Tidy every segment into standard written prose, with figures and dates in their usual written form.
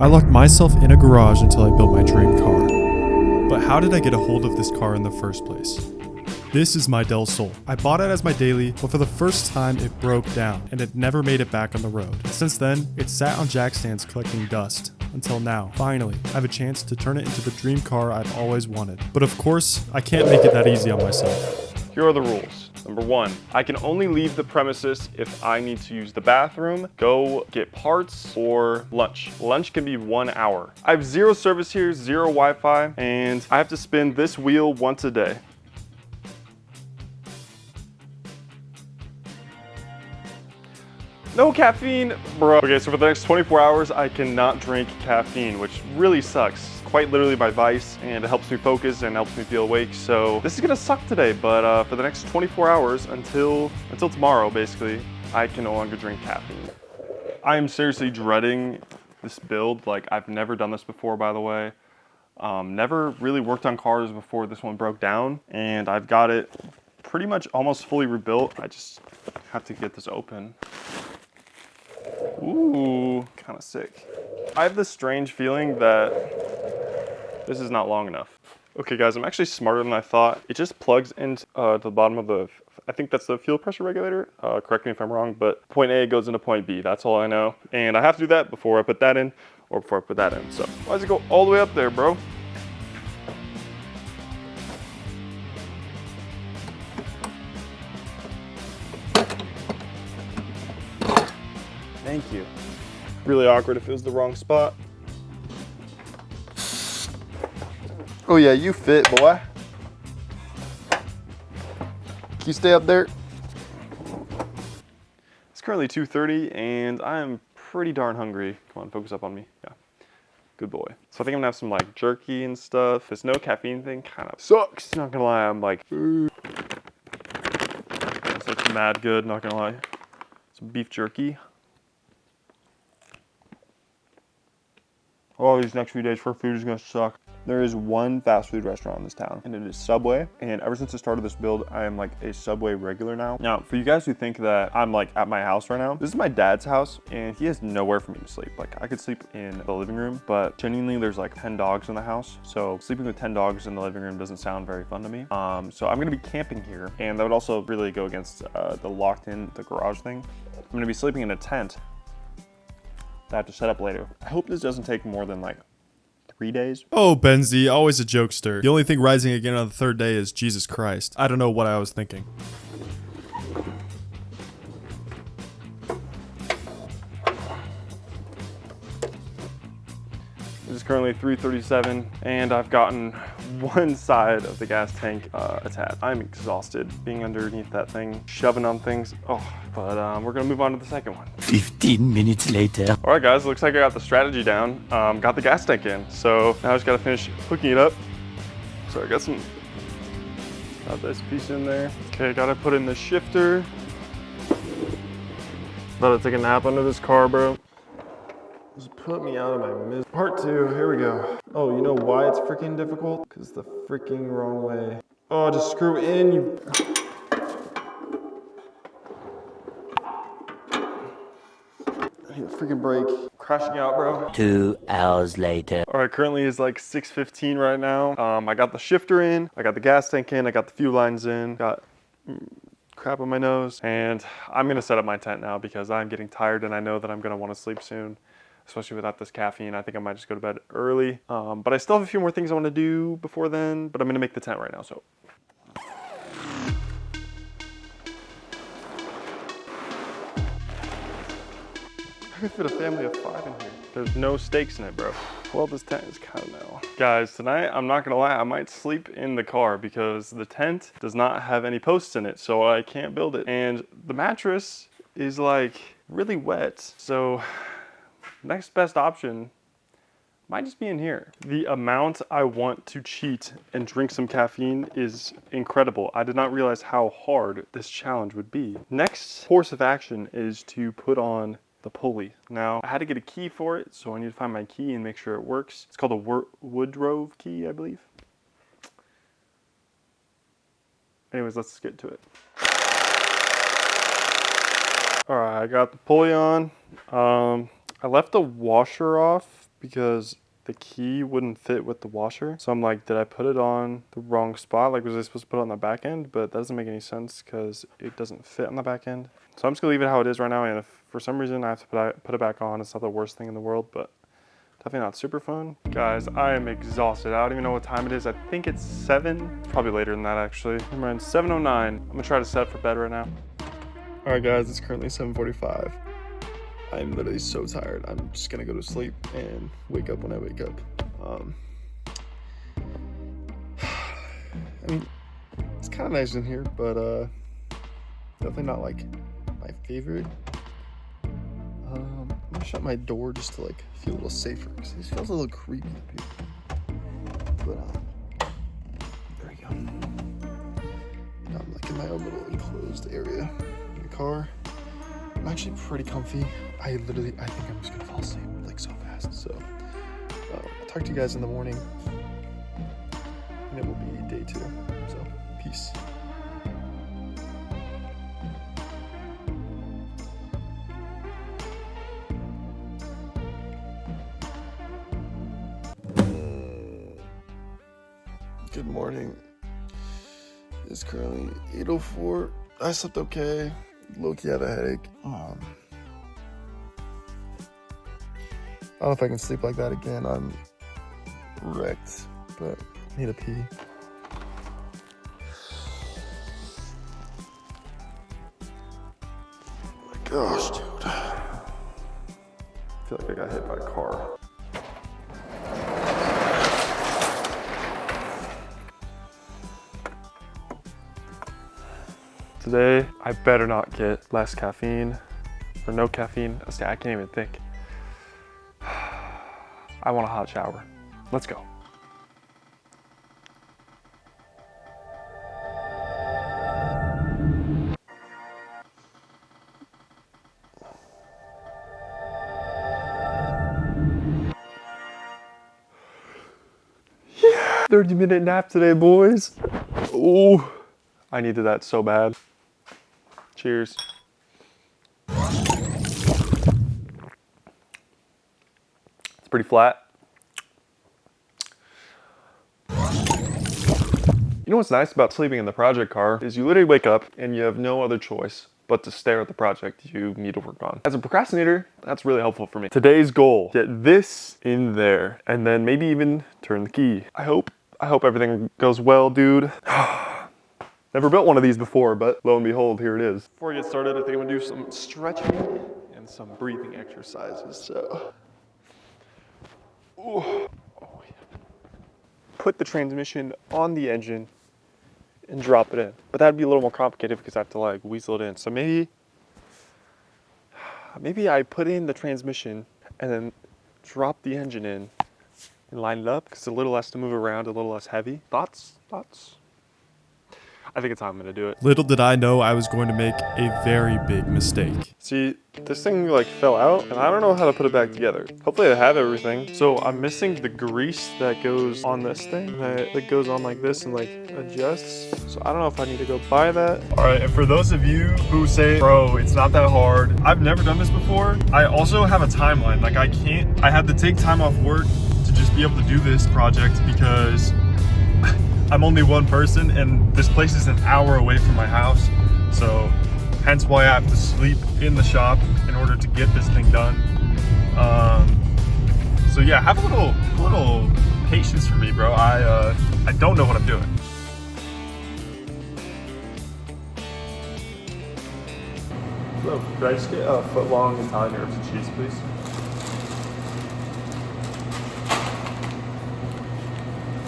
I locked myself in a garage until I built my dream car. But how did I get a hold of this car in the first place? This is my Del Sol. I bought it as my daily, but for the first time it broke down and it never made it back on the road. Since then, it sat on jack stands collecting dust. Until now, finally, I have a chance to turn it into the dream car I've always wanted. But of course, I can't make it that easy on myself. Here are the rules. Number 1, I can only leave the premises if I need to use the bathroom, go get parts, or lunch. Lunch can be 1 hour. I have 0 service here, 0 Wi-Fi, and I have to spin this wheel once a day. No caffeine, bro. Okay, so for the next 24 hours, I cannot drink caffeine, which really sucks. Quite literally my vice, and it helps me focus and helps me feel awake. So this is gonna suck today, but for the next 24 hours until tomorrow, basically, I can no longer drink caffeine. I am seriously dreading this build. Like, I've never done this before, by the way. Never really worked on cars before this one broke down, and I've got it pretty much almost fully rebuilt. I just have to get this open. Ooh, kind of sick. I have this strange feeling that this is not long enough. Okay guys, I'm actually smarter than I thought. It just plugs into the bottom of the, I think that's the fuel pressure regulator. Correct me if I'm wrong, but point A goes into point B. That's all I know. And I have to do that before I put that in, or before I put that in. So why does it go all the way up there, bro? Thank you. Really awkward if it was the wrong spot. Oh yeah, you fit, boy. Can you stay up there? It's currently 2:30 and I am pretty darn hungry. Come on, focus up on me. Yeah, good boy. So I think I'm gonna have some like jerky and stuff. This no caffeine thing kind of sucks. Not gonna lie, I'm like, it's like mad good, not gonna lie. Some beef jerky. Oh, these next few days for food is gonna suck. There is one fast food restaurant in this town, and it is Subway. And ever since I started this build, I am like a Subway regular now. Now, for you guys who think that I'm like at my house right now, this is my dad's house, and he has nowhere for me to sleep. Like, I could sleep in the living room, but genuinely, there's like 10 dogs in the house. So sleeping with 10 dogs in the living room doesn't sound very fun to me. So I'm gonna be camping here, and that would also really go against the locked in the garage thing. I'm gonna be sleeping in a tent that I have to set up later. I hope this doesn't take more than like 3 days. Oh, Benzie, always a jokester. The only thing rising again on the third day is Jesus Christ. I don't know what I was thinking. It is currently 3:37 and I've gotten one side of the gas tank attached. I'm exhausted being underneath that thing, shoving on things. Oh, but we're gonna move on to the second one. 15 minutes later. All right guys, looks like I got the strategy down. Got the gas tank in. So now I just gotta finish hooking it up. So I got this piece in there. Okay, gotta put in the shifter. About to take a nap under this car, bro. Just put me out of my misery. Part 2, here we go. Oh, you know why it's freaking difficult? Because the freaking wrong way. Oh, just screw in, you. I need a freaking brake. Crashing out, bro. 2 hours later. All right, currently it's like 6:15 right now. I got the shifter in, I got the gas tank in, I got the fuel lines in, got crap on my nose, and I'm gonna set up my tent now because I'm getting tired and I know that I'm gonna want to sleep soon. Especially without this caffeine. I think I might just go to bed early. But I still have a few more things I want to do before then, but I'm gonna make the tent right now, so. I could fit a family of 5 in here. There's no stakes in it, bro. Well, this tent is kind of now. Guys, tonight, I'm not gonna lie, I might sleep in the car because the tent does not have any posts in it, so I can't build it. And the mattress is like really wet, so next best option might just be in here. The amount I want to cheat and drink some caffeine is incredible. I did not realize how hard this challenge would be. Next course of action is to put on the pulley. Now, I had to get a key for it, so I need to find my key and make sure it works. It's called a Woodrove key, I believe. Anyways, let's get to it. All right, I got the pulley on. I left the washer off because the key wouldn't fit with the washer. So I'm like, did I put it on the wrong spot? Like, was I supposed to put it on the back end? But that doesn't make any sense because it doesn't fit on the back end. So I'm just gonna leave it how it is right now. And if for some reason I have to put it back on, it's not the worst thing in the world, but definitely not super fun. Guys, I am exhausted. I don't even know what time it is. I think it's 7, probably later than that actually. I'm around 7:09. I'm gonna try to set for bed right now. All right guys, it's currently 7:45. I'm literally so tired. I'm just gonna go to sleep and wake up when I wake up. I mean, it's kind of nice in here, but definitely not like my favorite. I'm gonna shut my door just to like feel a little safer because it feels a little creepy up here. But there we go. Now I'm like in my own little enclosed area in the car. I'm actually pretty comfy. I think I'm just gonna fall asleep like so fast. So I'll talk to you guys in the morning, and it will be day 2. So peace. Good morning. It's currently 8:04. I slept okay. Low-key had a headache. I don't know if I can sleep like that again. I'm wrecked, but I need a pee. Oh my gosh, dude. I feel like I got hit by a car. Today, I better not get less caffeine or no caffeine. I can't even think. I want a hot shower. Let's go. Yeah, 30-minute nap today, boys. Oh, I needed that so bad. Cheers. It's pretty flat. You know what's nice about sleeping in the project car is you literally wake up and you have no other choice but to stare at the project you need to work on. As a procrastinator, that's really helpful for me. Today's goal, get this in there and then maybe even turn the key. I hope everything goes well, dude. Never built one of these before, but lo and behold, here it is. Before I get started, I think I'm gonna do some stretching and some breathing exercises, so. Ooh. Oh, yeah. Put the transmission on the engine and drop it in. But that'd be a little more complicated because I have to like weasel it in. So maybe I put in the transmission and then drop the engine in and line it up because it's a little less to move around, a little less heavy. Thoughts? I think it's how I'm gonna do it. Little did I know I was going to make a very big mistake. See, this thing like fell out and I don't know how to put it back together. Hopefully I have everything. So I'm missing the grease that goes on this thing that goes on like this and like adjusts. So I don't know if I need to go buy that. All right, and for those of you who say, bro, it's not that hard. I've never done this before. I also have a timeline. Like I had to take time off work to just be able to do this project because I'm only one person and this place is an hour away from my house. So hence why I have to sleep in the shop in order to get this thing done. So yeah, have a little patience for me, bro. I don't know what I'm doing. Hello, could I just get a foot-long Italian herbs and cheese, please?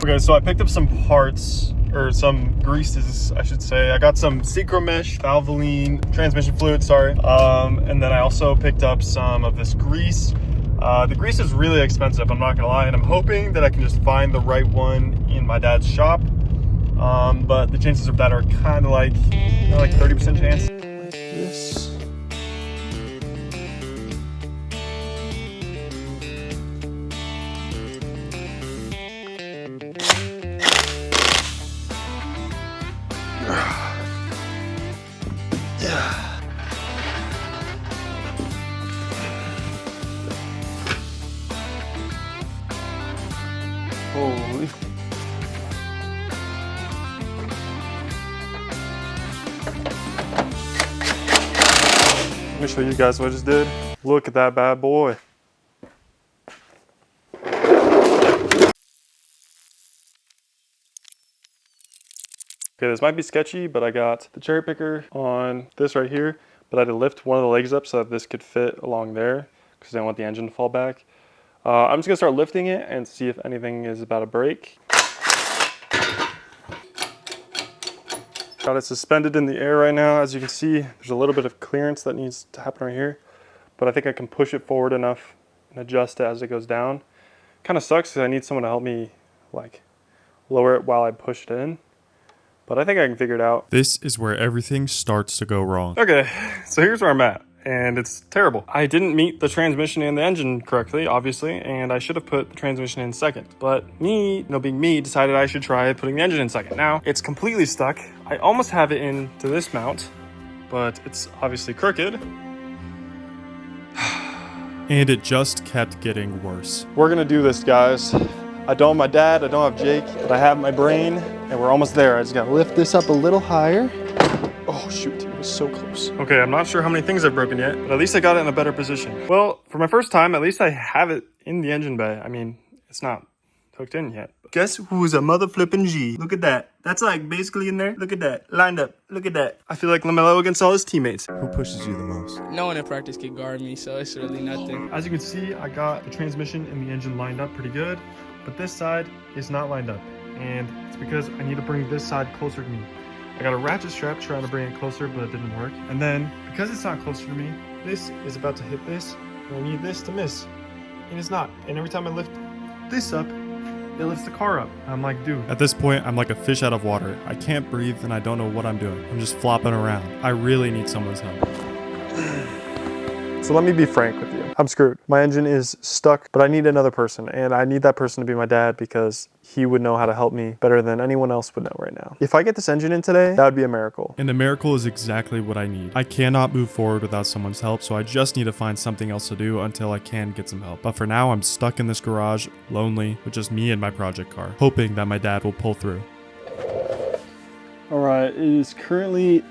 Okay, so I picked up some parts, or some greases, I should say. I got some Synchromesh, Valvoline, transmission fluid, sorry. And then I also picked up some of this grease. The grease is really expensive, I'm not gonna lie, and I'm hoping that I can just find the right one in my dad's shop. But the chances of that are kind of like 30% chance. Like this. Holy. Let me show you guys what I just did. Look at that bad boy. Okay, this might be sketchy, but I got the cherry picker on this right here, but I had to lift one of the legs up so that this could fit along there because I don't want the engine to fall back. I'm just gonna start lifting it and see if anything is about to break. Got it suspended in the air right now. As you can see, there's a little bit of clearance that needs to happen right here, but I think I can push it forward enough and adjust it as it goes down. Kind of sucks because I need someone to help me like lower it while I push it in. But I think I can figure it out. This is where everything starts to go wrong. Okay, so here's where I'm at, and it's terrible. I didn't meet the transmission and the engine correctly, obviously, and I should have put the transmission in second. But me, being me, decided I should try putting the engine in second. Now, it's completely stuck. I almost have it into this mount, but it's obviously crooked. And it just kept getting worse. We're gonna do this, guys. I don't have my dad, I don't have Jake, but I have my brain, and we're almost there. I just gotta lift this up a little higher. Oh shoot, it was so close. Okay, I'm not sure how many things I've broken yet, but at least I got it in a better position. Well, for my first time, at least I have it in the engine bay. I mean, it's not hooked in yet. Guess who's a mother flippin' G? Look at that. That's like basically in there. Look at that. Lined up. Look at that. I feel like LaMelo against all his teammates. Who pushes you the most? No one in practice could guard me, so it's really nothing. As you can see, I got the transmission and the engine lined up pretty good, but this side is not lined up. And it's because I need to bring this side closer to me. I got a ratchet strap trying to bring it closer, but it didn't work. And then, because it's not closer to me, this is about to hit this, and I need this to miss. And it's not. And every time I lift this up, it lifts the car up. I'm like, dude. At this point, I'm like a fish out of water. I can't breathe and I don't know what I'm doing. I'm just flopping around. I really need someone's help. So let me be frank with you. I'm screwed. My engine is stuck, but I need another person, and I need that person to be my dad because he would know how to help me better than anyone else would know right now. If I get this engine in today, that would be a miracle. And a miracle is exactly what I need. I cannot move forward without someone's help, so I just need to find something else to do until I can get some help. But for now, I'm stuck in this garage, lonely, with just me and my project car, hoping that my dad will pull through. All right, it is currently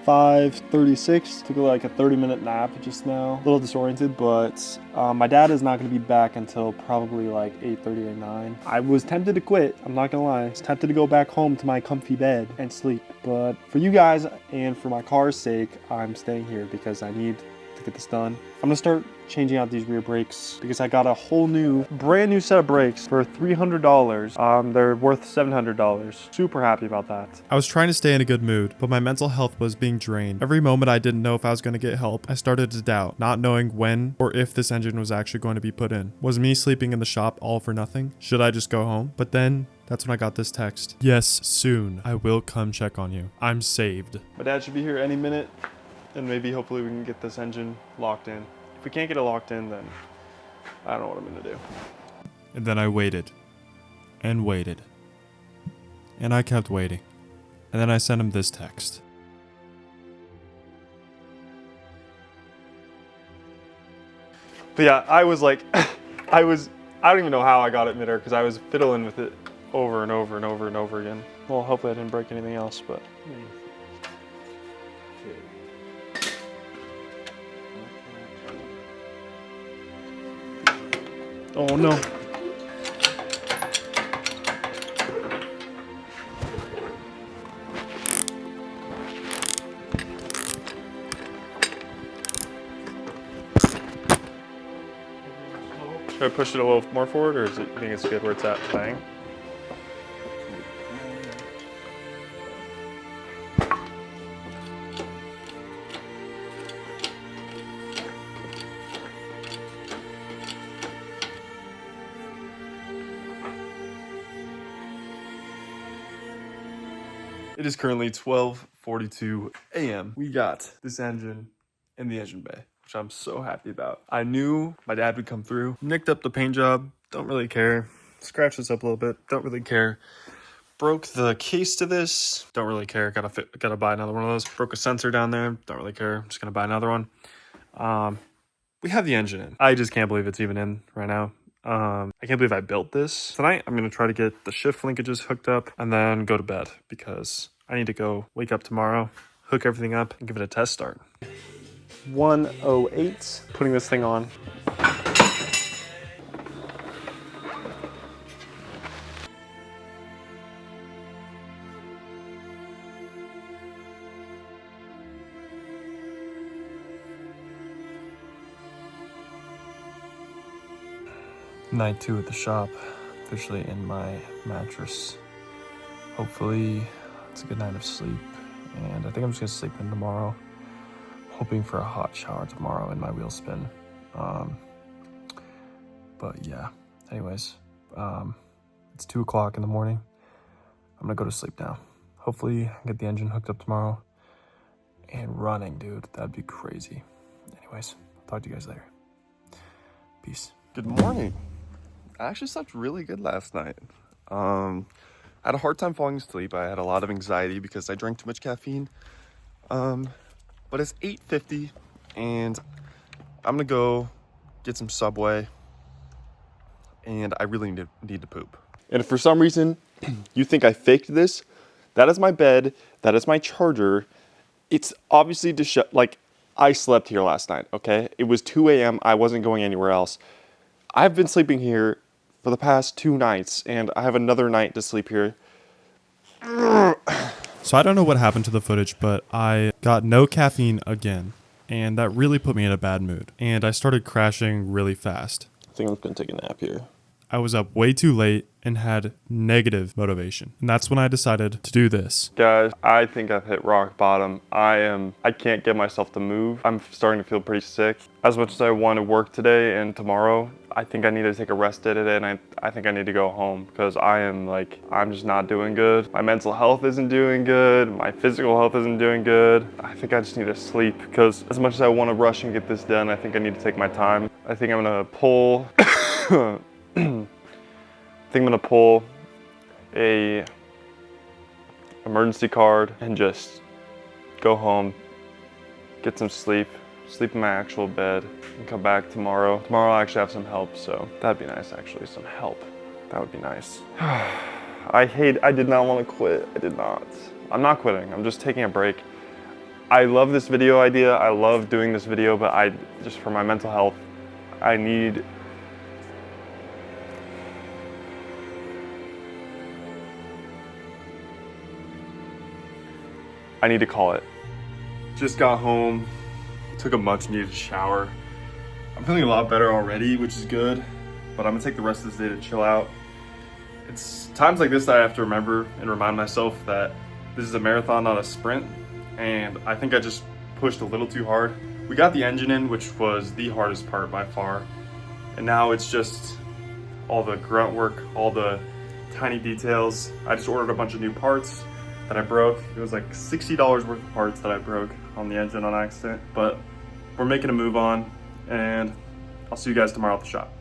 5:36. Took like a 30-minute nap just now. A little disoriented, but my dad is not going to be back until probably like 8:30 or 9. I was tempted to quit. I'm not going to lie. I was tempted to go back home to my comfy bed and sleep. But for you guys and for my car's sake, I'm staying here because I need to get this done. I'm gonna start changing out these rear brakes because I got a whole brand new set of brakes for $300. They're worth $700. Super happy about that. I was trying to stay in a good mood, but my mental health was being drained. Every moment I didn't know if I was going to get help, I started to doubt, not knowing when or if this engine was actually going to be put in. Was me sleeping in the shop all for nothing? Should I just go home? But then that's when I got this text. Yes, soon. I will come check on you. I'm saved. My dad should be here any minute, and maybe hopefully we can get this engine locked in. If we can't get it locked in, then I don't know what I'm gonna do. And then I waited and waited. And I kept waiting. And then I sent him this text. But yeah, I was like, I don't even know how I got it midair because I was fiddling with it over and over and over and over again. Well, hopefully I didn't break anything else, but. Oh no. Should I push it a little more forward, or you think it's good where it's at? Bang. It is currently 12:42 a.m. We got this engine in the engine bay, which I'm so happy about. I knew my dad would come through. Nicked up the paint job, don't really care. Scratched this up a little bit, don't really care. Broke the case to this, don't really care. Gotta buy another one of those. Broke a sensor down there, don't really care. I'm just gonna buy another one. We have the engine in. I just can't believe it's even in right now. I can't believe I built this. Tonight, I'm gonna try to get the shift linkages hooked up and then go to bed because I need to go wake up tomorrow, hook everything up, and give it a test start. 108, putting this thing on. Night 2 at the shop, officially in my mattress. Hopefully it's a good night of sleep, and I think I'm just gonna sleep in tomorrow. Hoping for a hot shower tomorrow in my wheel spin. But yeah, anyways, it's 2 o'clock in the morning. I'm gonna go to sleep now. Hopefully I get the engine hooked up tomorrow and running, dude. That'd be crazy. Anyways, I'll talk to you guys later. Peace. Good morning. I actually slept really good last night. I had a hard time falling asleep. I had a lot of anxiety because I drank too much caffeine. But it's 8:50 and I'm gonna go get some Subway and I really need to poop. And if for some reason you think I faked this, that is my bed, that is my charger. It's obviously like I slept here last night, okay? It was 2 a.m. I wasn't going anywhere else. I've been sleeping here for the past 2 nights, and I have another night to sleep here. So I don't know what happened to the footage, but I got no caffeine again, and that really put me in a bad mood, and I started crashing really fast. I think I'm just gonna take a nap here. I was up way too late and had negative motivation, and that's when I decided to do this. Guys, I think I've hit rock bottom. I can't get myself to move. I'm starting to feel pretty sick. As much as I want to work today and tomorrow, I think I need to take a rest day today, and I think I need to go home because I'm just not doing good. My mental health isn't doing good. My physical health isn't doing good. I think I just need to sleep because as much as I want to rush and get this done, I think I need to take my time. I think I'm gonna pull a emergency card and just go home, get some sleep in my actual bed, and come back tomorrow. Tomorrow I'll actually have some help, so that'd be nice actually, some help. That would be nice. I did not want to quit, I did not. I'm not quitting, I'm just taking a break. I love this video idea, I love doing this video, but just for my mental health, I need to call it. Just got home, took a much needed shower. I'm feeling a lot better already, which is good, but I'm gonna take the rest of this day to chill out. It's times like this that I have to remember and remind myself that this is a marathon, not a sprint, and I think I just pushed a little too hard. We got the engine in, which was the hardest part by far, and now it's just all the grunt work, all the tiny details. I just ordered a bunch of new parts that I broke. It was like $60 worth of parts that I broke on the engine on accident, but we're making a move on, and I'll see you guys tomorrow at the shop.